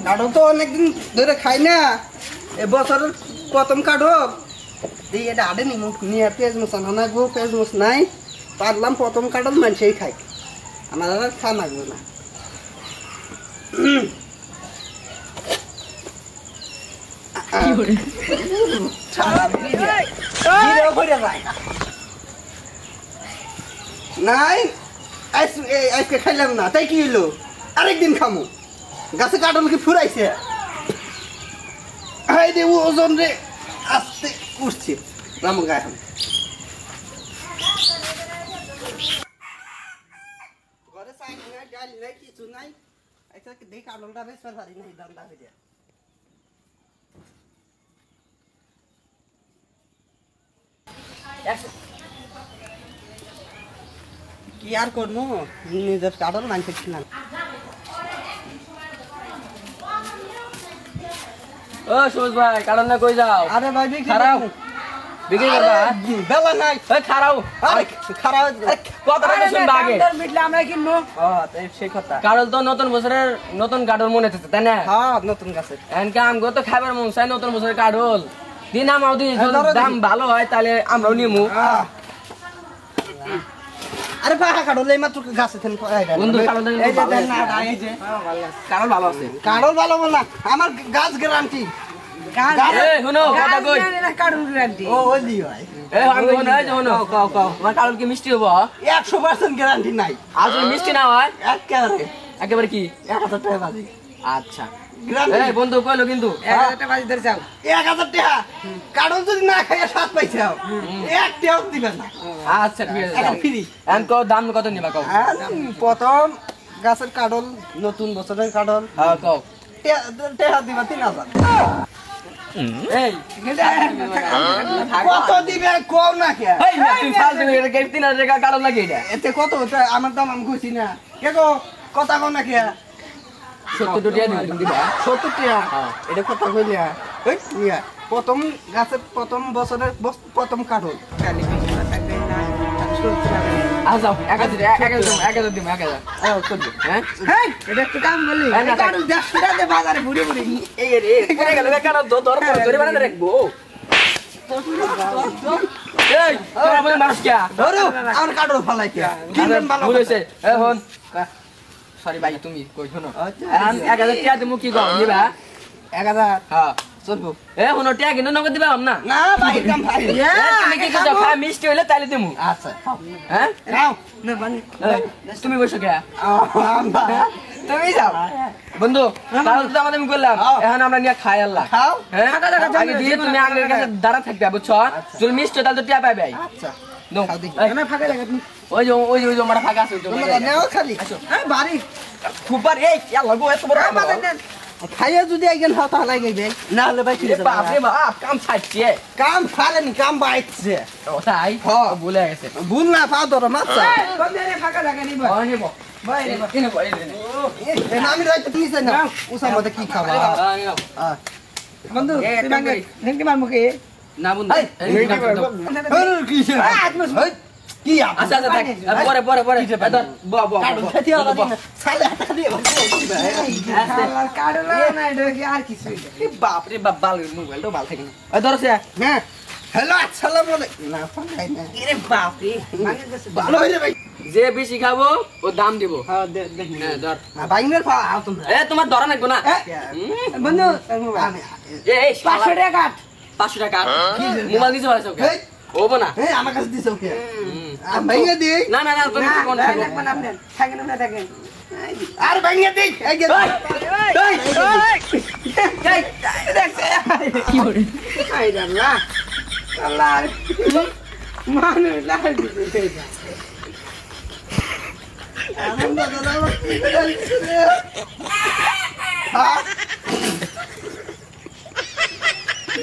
কাঠল তো অনেকদিন ধরে খাই না, এবছরের প্রথম কাঠল দিয়ে এটা আড়ে নি নিয়ে পেঁয়াজ মশা না গো, পেঁয়াজ মশ নাই, পারলাম প্রথম কাঠল মানুষই খাই, আমার আর খাওয়া লাগবে না। নাই আজকে খাইলাম না, তাই কি হইলো? আরেকদিন খামু। গাছে কাঠল কি ফুরাইছে? ওজন রে আস্তে উঠছে রামু গায়ে এখন। ঘরে চাই নাই, ডাল নাই, কিছু নাই। আচ্ছা দেখি কাঠলটা বেশ পারি নাই, দামটা হয়ে যায়। কি আর করবো, নিজের কাঠল মানতে ছিলাম। ও সুজ ভাই, কারণ না কই যাও? আরে ভাই বিক্রি খারাও বিক্রি করবা? বেলা নাই। ওই খারাও, আরে খারাপ কথাটা তো শুনবা আগে। মিটলে আমরা কিনবো। তাই সেই কথা। কারণ তো নতুন বছরের নতুন কাঠল মনে হচ্ছে, তাই না? হ্যাঁ, নতুন গাছে। এনকে আমগো তো খাবার মন চাই নতুন বছরের কাঠল। দিন আমাও দিন দাম ভালো হয় তাহলে আমরাও নিমু। আরে পাহা কাঠল এই মাত্র গাছে থেন। বন্ধু কাঠল এই যে দেন না, এই যে কাঠল ভালো আছে। কাঠল ভালো বল না, আমার গাছ গ্যারান্টি। এই শুনো কথা কই। কাঠল গ্যারান্টি। ও ওই দি ভাই। এই আমগো না এই শুনো। কাও তোমার কাঠল কি মিষ্টি হবো? 100% গ্যারান্টি নাই। আসলে মিষ্টি না হয় একেবারে একেবারে কি 1000 টাকা বাজি। আচ্ছা গ্যারান্টি। এই বন্ধু কইলো কিন্তু 1000 টাকা বাজি ধরে যাও। 1000 টাকা কাঠল যদি না খাইয়া স্বাদ পাইছাও, এক টাকাও দিবেন না। আচ্ছা ঠিক আছে এখন ফ্রি। এনকো দাম কত নিবা কও? প্রথম গাছের কাঠল, নতুন বছরের কাঠল, হ্যাঁ কও। টাকা দিবা 3000। এই কত দিবে কও না কে? এই তুই ফালতু এটা কে 3000 টাকা কাঠল লাগে এটা? এতে কত হতে আমার দাম আমি কইছি না কে গো, কথা কও না কে? 70 টাকা দিবি তুমি দিবা? 70 টাকা। এটা কথা কইলি এই মিয়া, প্রথম গাছের প্রথম বছরের প্রথম কাঠল। আচ্ছা 1000 দিম 1000 হ্যাঁ হ্যাঁ, এটা একটু কাম বলি। এই না, কাঠল 150 টাকা দিয়ে বাজারে ঘুরে ঘুরে এই রে পড়ে গেল কেন দর ধরে বানাতে রাখবো। এই তোরা বলে মানুষ কে ধরো আমার কাঠল ফালাই কে কিনবেন ভালো বলেছে এখন সরি ভাই তুমি কই শোনো এখন 1000 টাকা দিমু কি গো নিবা 1000 হ্যাঁ চলবো এ হনো টাকা কিন্তু নগদ দিবা না না ভাই কাম ভাই তুমি কি কইছো খাই মিষ্টি হইলে তাইলে দিমু আচ্ছা হ্যাঁ নাও না বানি তুমি বসো কে তুমি যাও বন্ধু তাহলে তো আমাদের আমি করলাম এখন আমরা নিয়ে খাই আল্লাহ খাও হ্যাঁ আগে দিয়ে তুমি আগের কাছে দাঁড়া থাকবে বুঝছো যদি মিষ্টি তাহলে তো টিয়া পাবে আচ্ছা নো খাও দেখি না ফাঁকা লাগা তুমি ওই যে মারা ফাঁকা আছে তোমরা নাও খালি এই বাড়ি খুবার এই আল্লাহ গো এত বড় খাইয়া যদি একজন হাত হালাই গইবে না হলে ভাই ফিরে বাপ রে বাপ কাম ছাড়ছে কাম ফালেনি কাম বাইছে ও তাই ভুলে গেছে ভুল না পাও ধরো মাছটা বন্ধেরে ফাঁকা লাগা নিব ও নেব ভাই নেব আমি রাইতে তুমি চাই না উসা মতে কি খাবা বন্ধু তুই ভাঙে নেমকি মার মুখে না বন্ধু কি কি আচ্ছা আচ্ছা পরে পরে পরে সালে হাতে দিয়ে শালার কাড়লা না এটা কি আর কিছু বাপ রে বাপ বাল মোবাইলটা ভালো থাকে না এই ধরছে হ্যাঁ হ্যালো আসসালামু আলাইকুম না ফাই না আরে বাপ রে ভালো হইছে ভাই যে বেশি খাবো ও দাম দিব হ্যাঁ দেখ হ্যাঁ ধর বাইনের পা আও তোমরা এ তোমার ধরা লাগবে না বন্ধু এই 500 টাকা কাট 500 টাকা মোবাইল দিতে পারছো ওকে ওবো না এই আমার কাছে দিছো কে ভাইয়া দেই না না না তুমি কোন লাগবে না আপনি থাকেন না থাকেন আর ভাইয়া দেই এই যে কি করে আই জানা আল্লাহ মানুষ লাল দিতে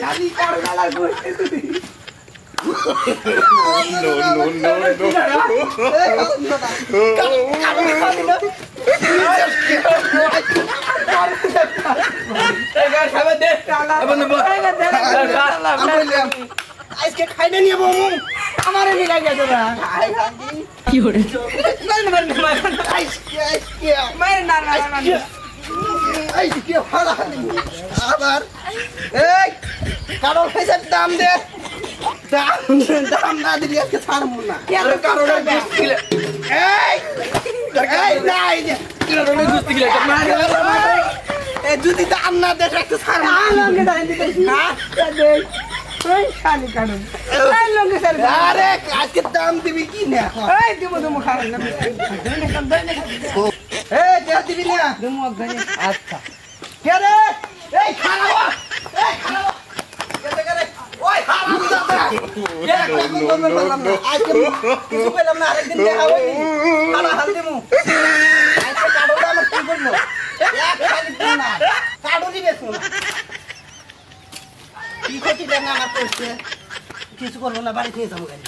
আমি কারগালা করতে আজকে খাইনে নিয়ে বমু আমারে মিলাই গেছে না কি করে আজকে মার না এই কি হারা আবার এই কারো পয়সা দাম দে দাম না দিলে আজকে ছাড়বো না আরে কারণে গুস্তি গিলে এই এই নাই যে কারণে গুস্তি গিলে মারে এই যদি দাম না দে একটু ছাড়বো লঙ্গে দাঁড়িয়ে দিতেছ না দে ওই শালি কাটো এই লঙ্গে স্যার আরে আজকে দাম দিবি কি না এই দেবো খারাপ না এই দে দিবি না দেবো গানে আচ্ছা কে রে এই খারাপ এই খারাপ কে রে ওই হারাম দাদা আজকে কিছু পেলাম না আরেকদিন দেখা হয়নি খানা হাল দিমু আজকে কাটোটা আমার কি করবো এক খালি না কাটো দিবে শোন কি ক্ষতি দেন আমার করছে কিছু করবো না বাড়ি নিয়ে যাবো গাড়ি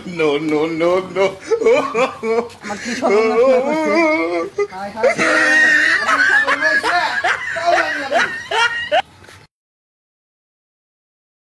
no, no, no, no. আমার কি সর্বনাশ করছে হায় হায়